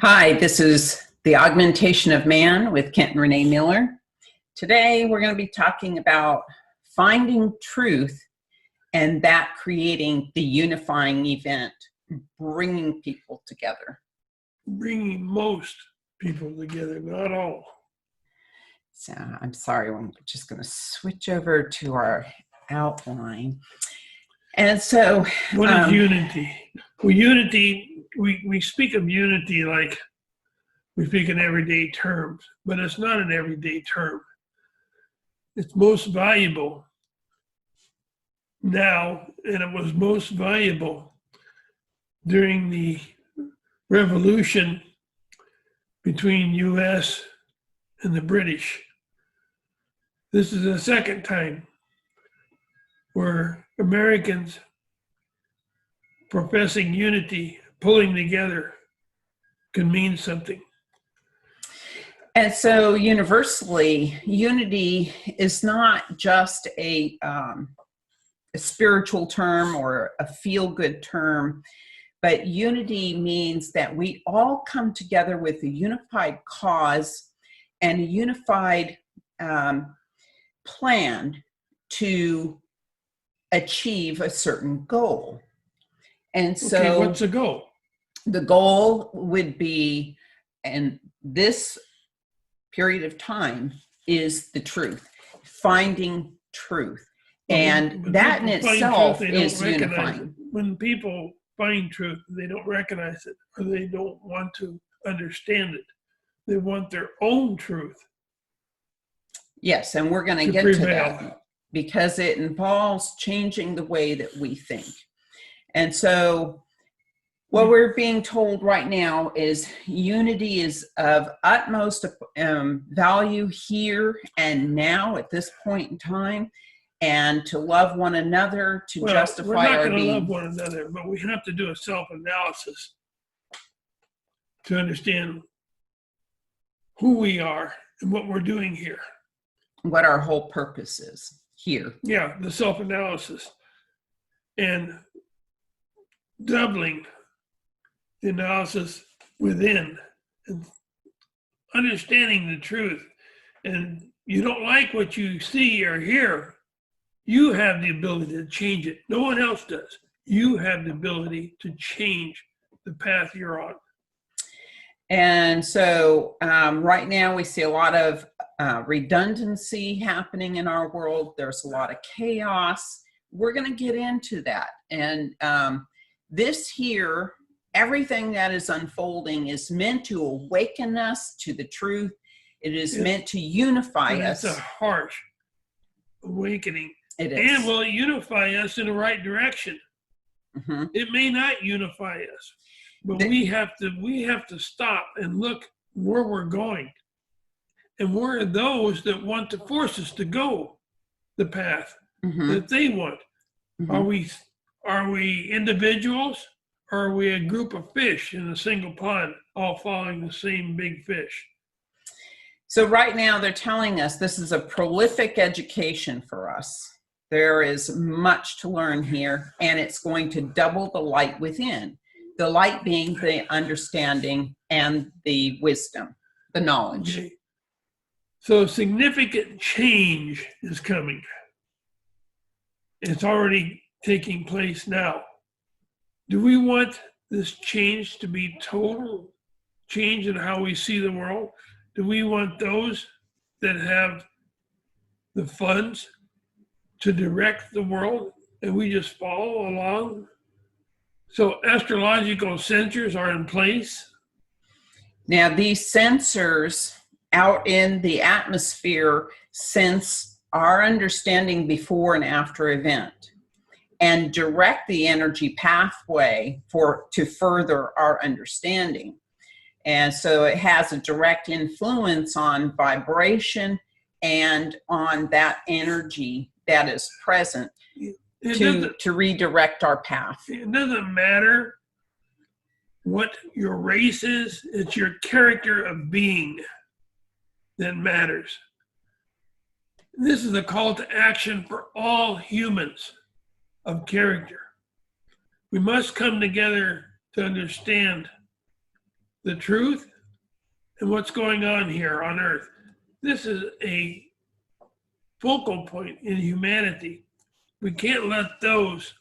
Hi, this is The Augmentation of Man with Kent and Renee Miller. Today, we're going to be talking about finding truth and that creating the unifying event, bringing people together. Bringing most people together, not all. So I'm sorry, I'm just going to switch over to our outline. And so, what is unity? Well, unity, we speak of unity like we speak in everyday terms, but it's not an everyday term. It's most valuable now, and it was most valuable during the revolution between U.S. and the British. This is the second time where Americans professing unity, pulling together, can mean something. And so universally, unity is not just a spiritual term or a feel-good term, but unity means that we all come together with a unified cause and a unified plan to achieve a certain goal. And so, okay, what's the goal? The goal would be, and this period of time is the truth, finding truth. And that in itself is unifying. When people find truth, they don't recognize it, or they don't want to understand it. They want their own truth. Yes, and we're going to get to that because it involves changing the way that we think. And so what we're being told right now is unity is of utmost value here and now at this point in time, and to love one another, to justify our being. We're not going to love one another, but we have to do a self-analysis to understand who we are and what we're doing here. What our whole purpose is here. Yeah, the self-analysis. And doubling the analysis within and understanding the truth. And you don't like what you see or hear, you have the ability to change it. No one else does. You have the ability to change the path you're on. And so right now we see a lot of redundancy happening in our world. There's a lot of chaos. We're going to get into that. And this here, everything that is unfolding is meant to awaken us to the truth. It is meant to unify us. It's a harsh awakening. It is. And will unify us in the right direction. Mm-hmm. It may not unify us, but we have to stop and look where we're going. And we're those that want to force us to go the path that they want. Mm-hmm. Are we individuals, or are we a group of fish in a single pond, all following the same big fish? So right now they're telling us this is a prolific education for us. There is much to learn here, and it's going to double the light within. The light being the understanding and the wisdom, the knowledge. Okay. So significant change is coming. It's already taking place now. Do we want this change to be total change in how we see the world? Do we want those that have the funds to direct the world and we just follow along? So astrological sensors are in place. Now these sensors out in the atmosphere sense our understanding before and after event and direct the energy pathway to further our understanding. And so it has a direct influence on vibration and on that energy that is present to redirect our path. It doesn't matter what your race is, it's your character of being that matters. This is a call to action for all humans of character. We must come together to understand the truth and what's going on here on Earth. This is a focal point in humanity. We can't let those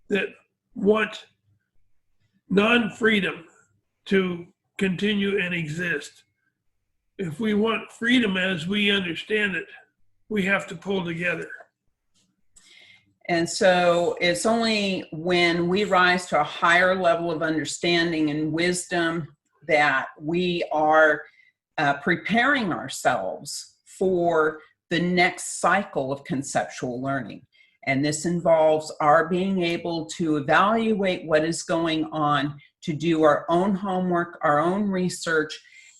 that want non-freedom to continue and exist. If we want freedom as we understand it, we have to pull together. And so it's only when we rise to a higher level of understanding and wisdom that we are preparing ourselves for the next cycle of conceptual learning. And this involves our being able to evaluate what is going on, to do our own homework, our own research,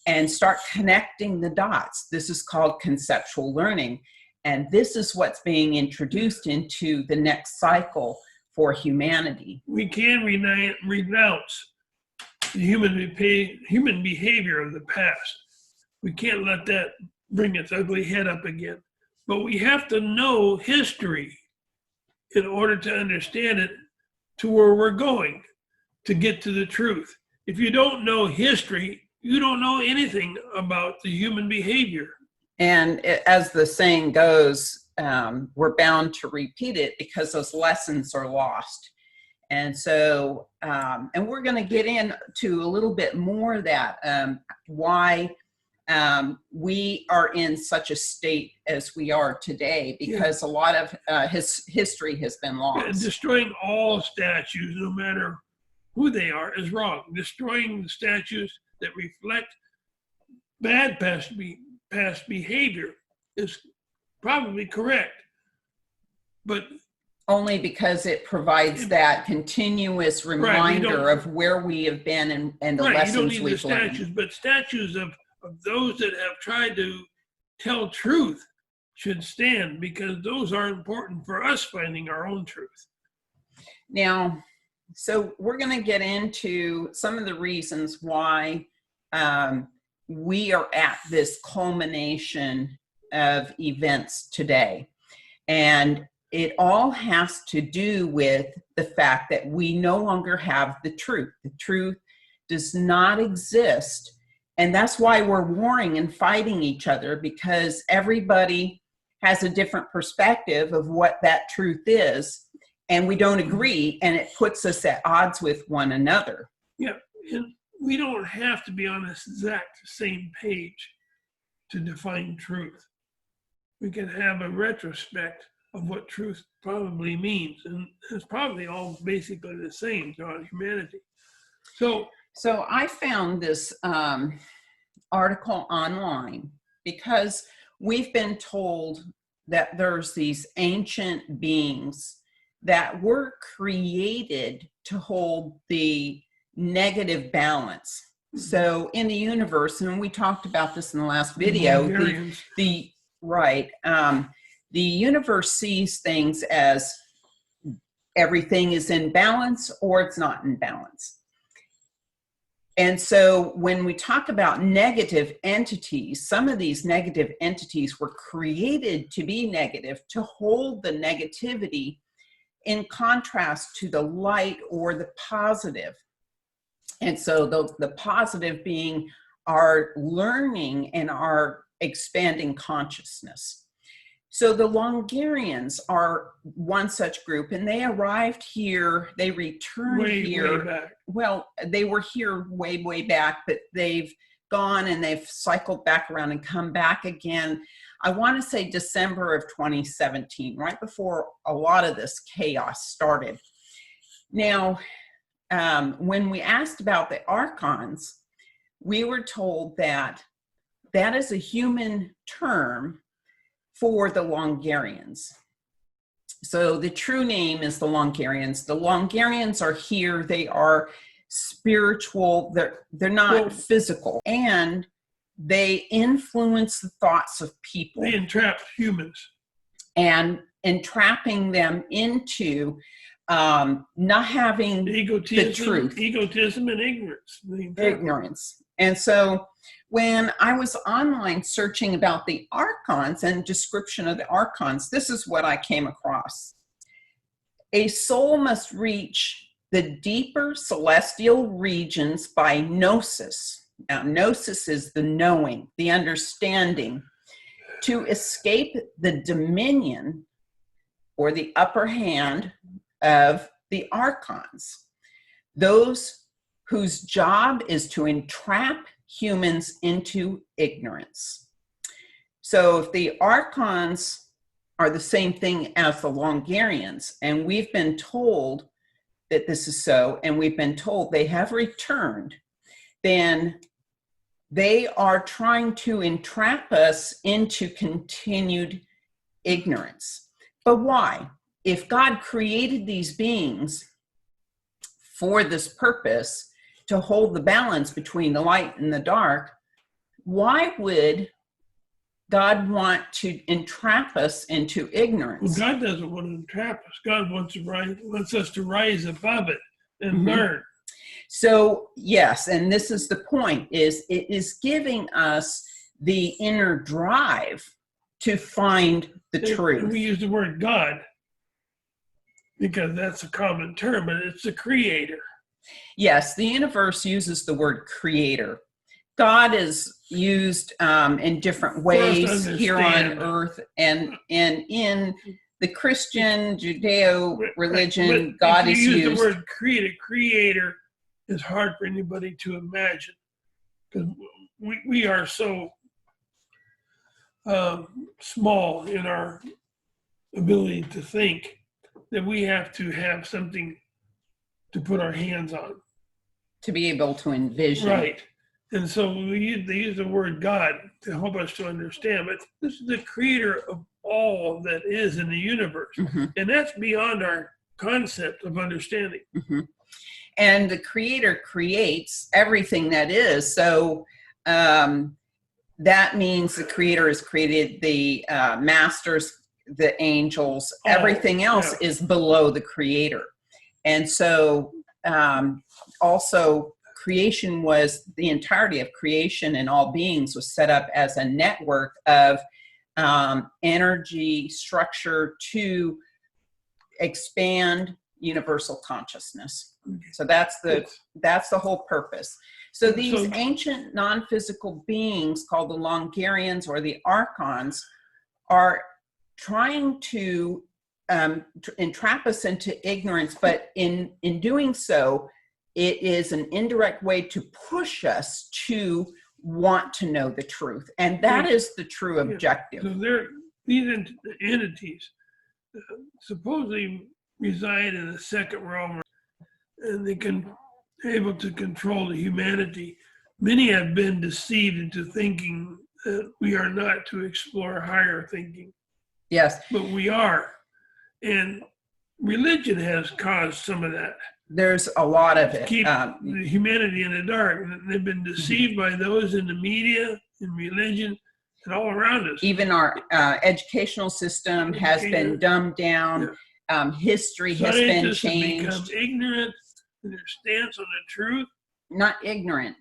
and start connecting the dots. This is called conceptual learning. And this is what's being introduced into the next cycle for humanity. We can renounce the human behavior of the past. We can't let that bring its ugly head up again. But we have to know history in order to understand it to where we're going, to get to the truth. If you don't know history, you don't know anything about the human behavior. And as the saying goes, we're bound to repeat it because those lessons are lost. And so, and we're going to get into a little bit more of that, why we are in such a state as we are today, because a lot of history has been lost. And destroying all statues, no matter who they are, is wrong. Destroying the statues that reflect bad past behavior is probably correct, but only because it provides that continuous reminder of where we have been and the lessons we've learned. You don't need the statues, but statues of those that have tried to tell truth should stand, because those are important for us finding our own truth. Now, so we're going to get into some of the reasons why we are at this culmination of events today. And it all has to do with the fact that we no longer have the truth. The truth does not exist. And that's why we're warring and fighting each other, because everybody has a different perspective of what that truth is. And we don't agree, and it puts us at odds with one another. Yeah, and we don't have to be on the exact same page to define truth. We can have a retrospect of what truth probably means, and it's probably all basically the same throughout humanity. So I found this article online because we've been told that there's these ancient beings that were created to hold the negative balance. So in the universe, and we talked about this in the last video, the universe sees things as everything is in balance or it's not in balance. And so when we talk about negative entities, some of these negative entities were created to be negative, to hold the negativity in contrast to the light or the positive. And so the positive being our learning and our expanding consciousness. So the Longarians are one such group, and they arrived here, they returned here. Way back. Well, they were here way back, but they've gone and they've cycled back around and come back again. I want to say December of 2017, right before a lot of this chaos started. Now, when we asked about the archons, we were told that that is a human term for the Longarians. So the true name is the Longarians. The Longarians are here. They are spiritual. They're not physical. And they influence the thoughts of people. They entrap humans. And entrapping them into not having the truth. Egotism and ignorance. Ignorance. And so when I was online searching about the archons and description of the archons, this is what I came across. A soul must reach the deeper celestial regions by gnosis. Now, gnosis is the knowing, the understanding, to escape the dominion or the upper hand of the archons, those whose job is to entrap humans into ignorance. So if the archons are the same thing as the Longarians, and we've been told that this is so, and we've been told they have returned, then they are trying to entrap us into continued ignorance. But why? If God created these beings for this purpose, to hold the balance between the light and the dark, why would God want to entrap us into ignorance? Well, God doesn't want to entrap us. God wants us to rise above it and learn. So yes, and this is the point, is it is giving us the inner drive to find the truth. And we use the word God because that's a common term, but it's the creator. Yes, the universe uses the word creator. God is used in different ways here on earth, and in the Christian Judeo religion, but God if you is use used. The word creator is hard for anybody to imagine because we are so small in our ability to think that we have to have something to put our hands on. To be able to envision. Right. And so they use the word God to help us to understand. But this is the creator of all that is in the universe. And that's beyond our concept of understanding. And the creator creates everything that is. So that means the creator has created the masters, the angels, everything else is below the creator. And so also creation was, the entirety of creation and all beings was set up as a network of energy structure to expand universal consciousness. So that's the whole purpose. So these ancient non-physical beings called the Longarians or the archons are trying to entrap us into ignorance, but in doing so, it is an indirect way to push us to want to know the truth. And that is the true objective. So these entities supposedly reside in the second realm, and they can able to control the humanity. Many have been deceived into thinking that we are not to explore higher thinking. Yes. But we are. And religion has caused some of that. There's a lot of it. Keep the humanity in the dark. They've been deceived by those in the media, in religion, and all around us. Even our educational system has been dumbed down. History has been changed. Scientists have become ignorant in their stance on the truth. Not ignorant.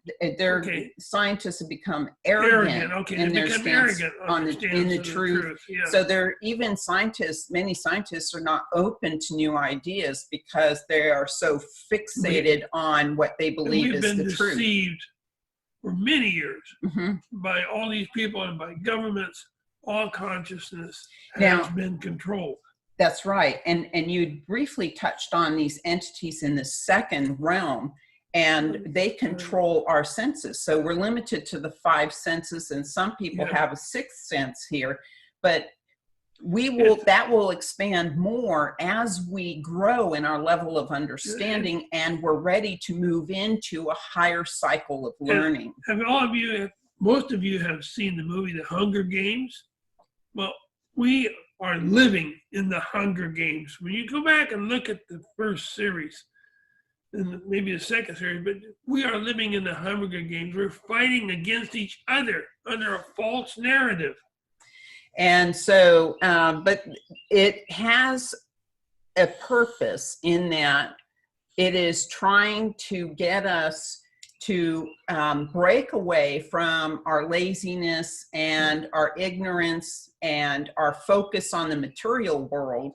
Scientists have become arrogant in their stance in the truth. So many scientists are not open to new ideas because they are so fixated on what they believe is the truth. We've been deceived for many years by all these people and by governments. All consciousness has been controlled. That's right. And you briefly touched on these entities in the second realm, and they control our senses. So we're limited to the 5 senses, and some people have a 6th sense here, but that will expand more as we grow in our level of understanding, and we're ready to move into a higher cycle of learning. Most of you have seen the movie The Hunger Games. Well, we are living in the Hunger Games. When you go back and look at the first series, and maybe the second series, but we are living in the Hunger Games. We're fighting against each other under a false narrative. And so, but it has a purpose in that it is trying to get us to break away from our laziness and our ignorance and our focus on the material world,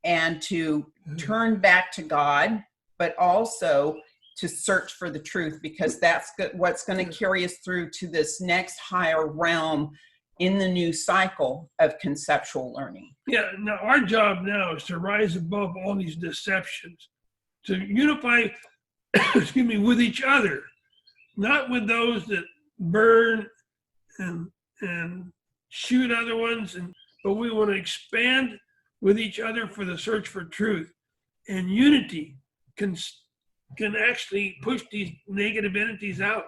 and to turn back to God but also to search for the truth, because that's what's going to carry us through to this next higher realm in the new cycle of conceptual learning. Yeah, now our job now is to rise above all these deceptions, to unify, excuse me, with each other, not with those that burn and shoot other ones, but we want to expand with each other for the search for truth. And unity can actually push these negative entities out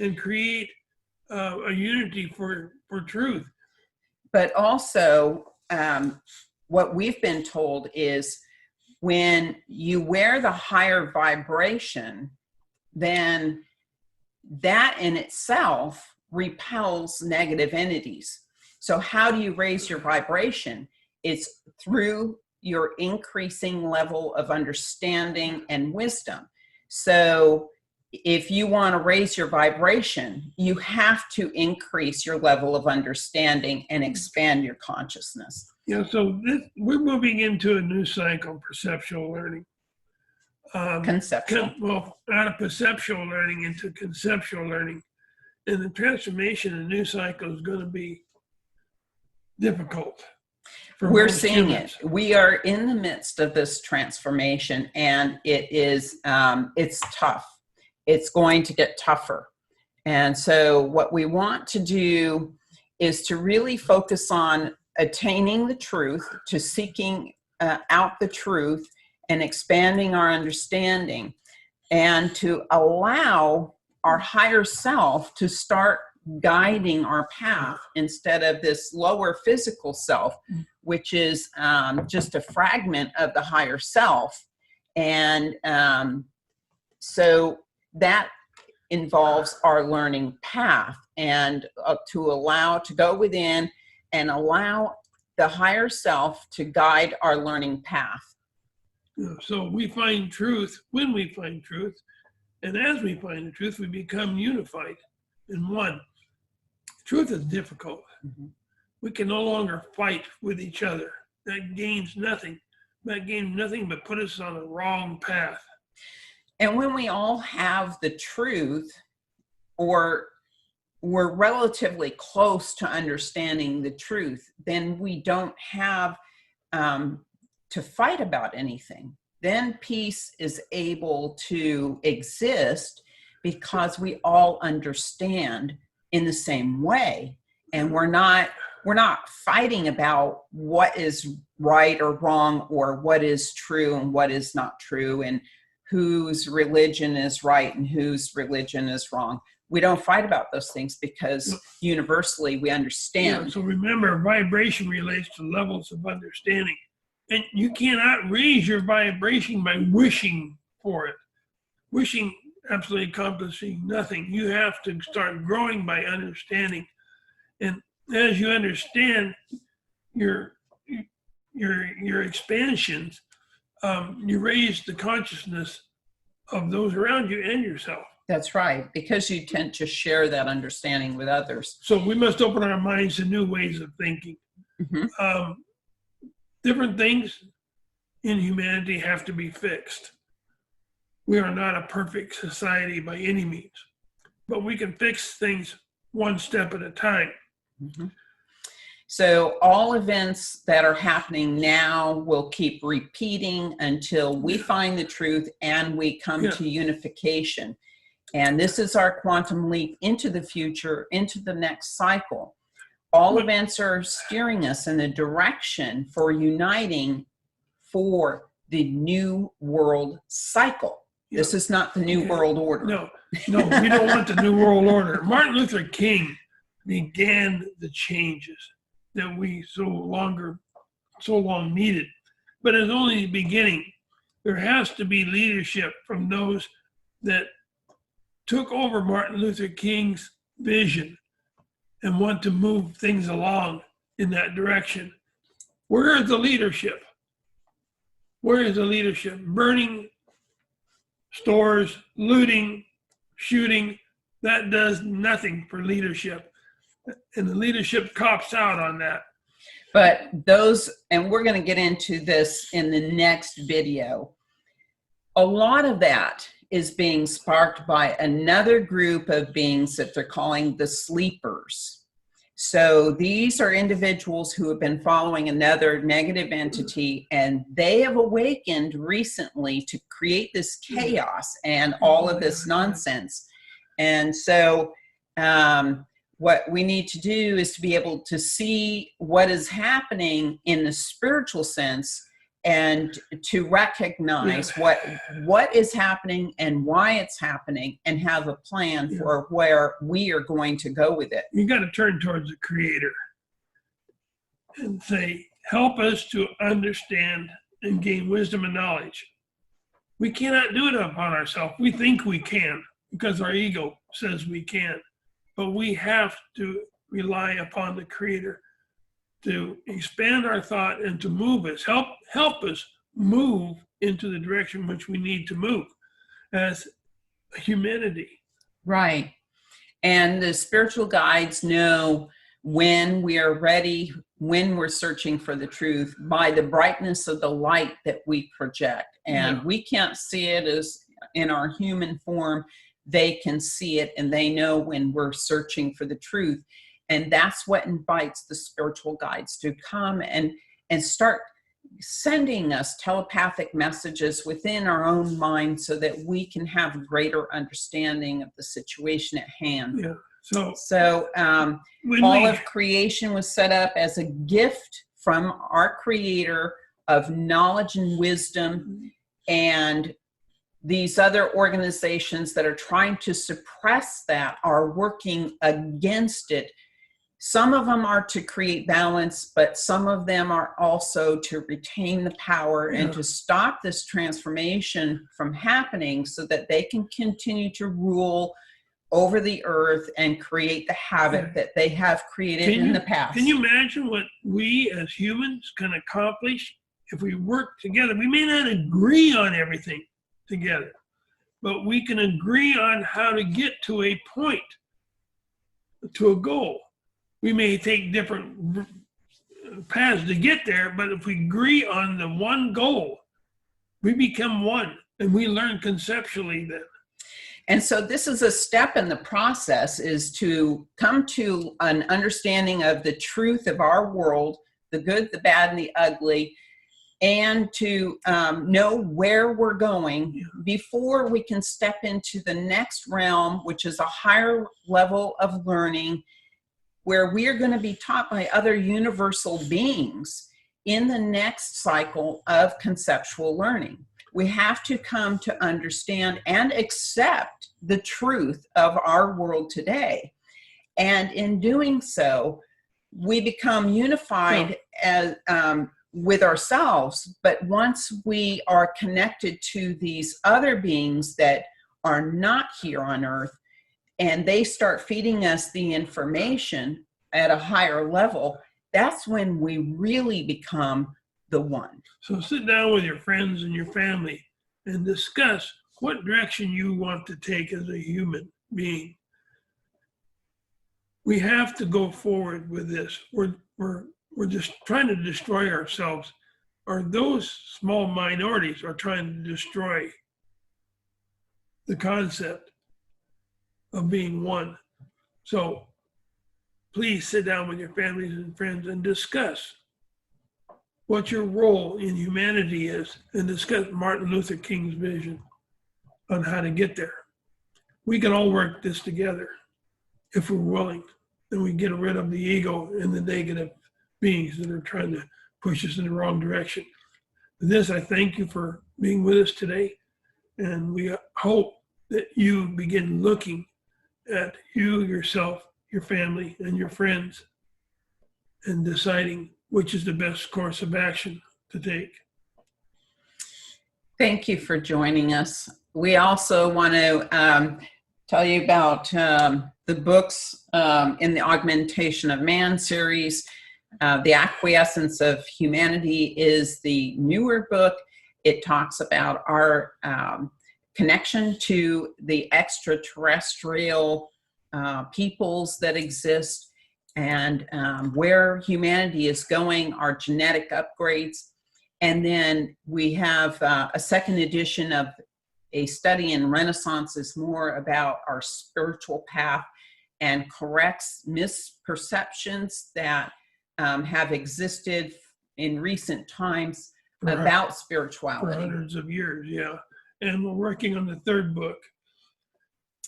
and create a unity for truth. But also, what we've been told is when you wear the higher vibration, then that in itself repels negative entities. So how do you raise your vibration? It's through your increasing level of understanding and wisdom. So if you want to raise your vibration, you have to increase your level of understanding and expand your consciousness. Yeah, so we're moving into a new cycle, perceptual learning. Conceptual. Well, out of perceptual learning into conceptual learning. And the transformation in the new cycle is going to be difficult. We're seeing it. We are in the midst of this transformation, and it is, it's tough. It's going to get tougher. And so what we want to do is to really focus on attaining the truth, to seeking out the truth and expanding our understanding, and to allow our higher self to start guiding our path instead of this lower physical self, which is just a fragment of the higher self. And so that involves our learning path, and to go within and allow the higher self to guide our learning path. So we find truth when we find truth, and as we find the truth, we become unified in one. Truth is difficult. Mm-hmm. We can no longer fight with each other. That gains nothing. That gains nothing but put us on a wrong path. And when we all have the truth, or we're relatively close to understanding the truth, then we don't have to fight about anything. Then peace is able to exist because we all understand in the same way, and we're not fighting about what is right or wrong, or what is true and what is not true, and whose religion is right and whose religion is wrong. We don't fight about those things because universally we understand. Yeah, so remember, vibration relates to levels of understanding. And you cannot raise your vibration by wishing for it. Wishing absolutely accomplishing nothing. You have to start growing by understanding. And as you understand your expansions, you raise the consciousness of those around you and yourself. That's right, because you tend to share that understanding with others. So we must open our minds to new ways of thinking. Mm-hmm. Different things in humanity have to be fixed. We are not a perfect society by any means, but we can fix things one step at a time. Mm-hmm. So all events that are happening now will keep repeating until we find the truth and we come to unification. And this is our quantum leap into the future, into the next cycle. All events are steering us in the direction for uniting for the new world cycle. Yeah. This is not the new world order. No, we don't want the new world order. Martin Luther King began the changes that we so long needed. But it's only the beginning. There has to be leadership from those that took over Martin Luther King's vision and want to move things along in that direction. Where is the leadership? Where is the leadership? Burning stores, looting, shooting, that does nothing for leadership. And the leadership cops out on that. But those, and we're going to get into this in the next video, a lot of that is being sparked by another group of beings that they're calling the sleepers. So these are individuals who have been following another negative entity, and they have awakened recently to create this chaos and all of this nonsense. And so what we need to do is to be able to see what is happening in the spiritual sense, and to recognize what is happening and why it's happening, and have a plan for where we are going to go with it. You got to turn towards the Creator and say, help us to understand and gain wisdom and knowledge. We cannot do it upon ourselves. We think we can because our ego says we can, but we have to rely upon the Creator to expand our thought and to move us, help us move into the direction which we need to move as humanity. Right. And the spiritual guides know when we are ready, when we're searching for the truth, by the brightness of the light that we project. And we can't see it as in our human form. They can see it, and they know when we're searching for the truth. And that's what invites the spiritual guides to come and start sending us telepathic messages within our own mind, so that we can have greater understanding of the situation at hand. Yeah. So all of creation was set up as a gift from our Creator of knowledge and wisdom, and these other organizations that are trying to suppress that are working against it. Some of them are to create balance, but some of them are also to retain the power and to stop this transformation from happening, so that they can continue to rule over the earth and create the havoc that they have created in the past. Can you imagine what we as humans can accomplish if we work together? We may not agree on everything together, but we can agree on how to get to a point, to a goal. We may take different paths to get there, but if we agree on the one goal, we become one, and we learn conceptually then. And so this is a step in the process, is to come to an understanding of the truth of our world, the good, the bad, and the ugly, and to know where we're going before we can step into the next realm, which is a higher level of learning, where we are going to be taught by other universal beings in the next cycle of conceptual learning. We have to come to understand and accept the truth of our world today. And in doing so, we become unified as, with ourselves. But once we are connected to these other beings that are not here on Earth, and they start feeding us the information at a higher level, that's when we really become the one. So sit down with your friends and your family and discuss what direction you want to take as a human being. We have to go forward with this. We're just trying to destroy ourselves, or those small minorities are trying to destroy the concept of being one. So please sit down with your families and friends and discuss what your role in humanity is, and discuss Martin Luther King's vision on how to get there. We can all work this together if we're willing, and we get rid of the ego and the negative beings that are trying to push us in the wrong direction. With this, I thank you for being with us today, and we hope that you begin looking at you, yourself, your family, and your friends, and deciding which is the best course of action to take. Thank you for joining us. We also want to tell you about the books in the Augmentation of Man series. The Acquiescence of Humanity is the newer book. It talks about our connection to the extraterrestrial peoples that exist, and where humanity is going, our genetic upgrades. And then we have a second edition of a study in Renaissance is more about our spiritual path and corrects misperceptions that have existed in recent times about for spirituality. hundreds of years, yeah. And we're working on the third book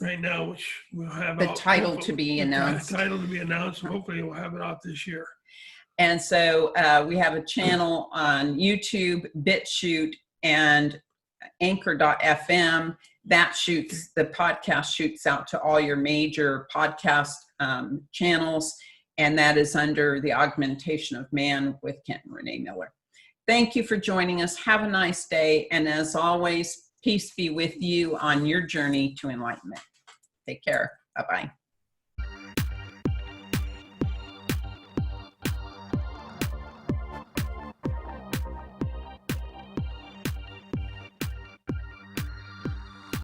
right now, which we'll have The out, title hopefully- to be the announced. title to be announced. Hopefully we'll have it out this year. And so we have a channel on YouTube, BitChute, and Anchor.fm. That shoots, the podcast shoots out to all your major podcast channels. And that is under the Augmentation of Man with Kent and Renee Miller. Thank you for joining us. Have a nice day. And as always, peace be with you on your journey to enlightenment. Take care. Bye-bye.